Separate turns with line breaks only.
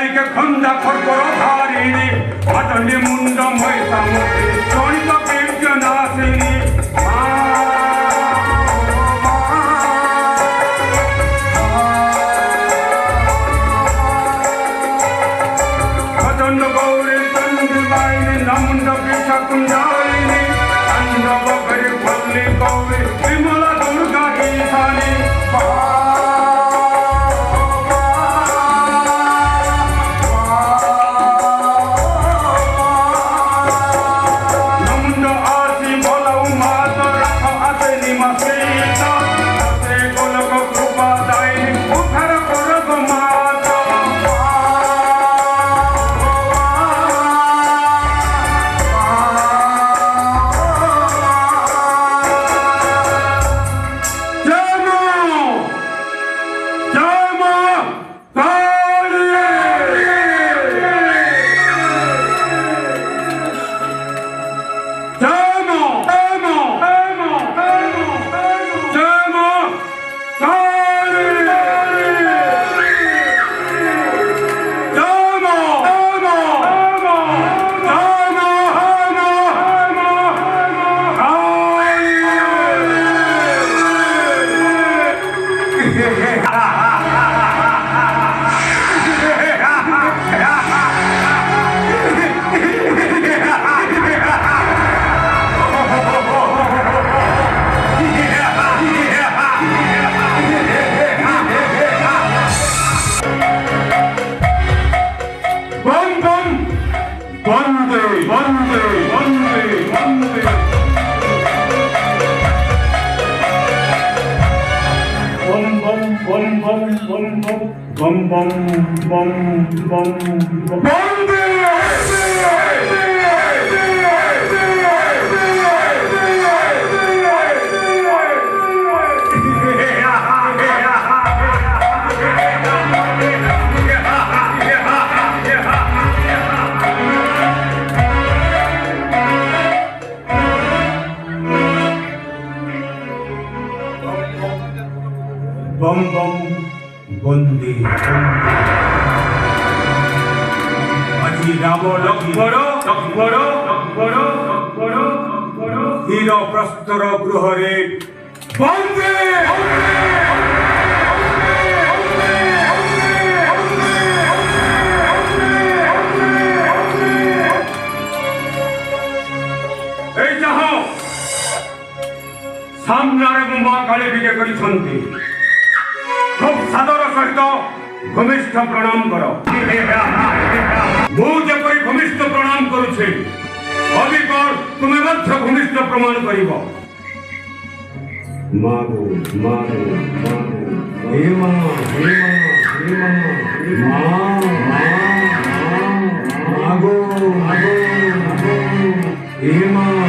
나에게 건다 걸걸어다리니 하더니 문도 모이사무지 저리가 뱀겨나으니 하더니 거울에 던지바이니 나문도 비차꾼다리니 안다고 그리 걸리 거울 이모라 돌가 이사니 hero प्रस्तर गृहरे बंदे सामने माँ काली विजय करी खूब सादर सहित भूमिष्ठ प्रणाम कर मुझे भूमिष्ठ प्रणाम करुछे अभिकर तुम्हें मध्य भूमिष्ठ प्रमाण करिब मागो मागो मागो हे मां हे मां हे मां मां मागो मागो मागो हे मां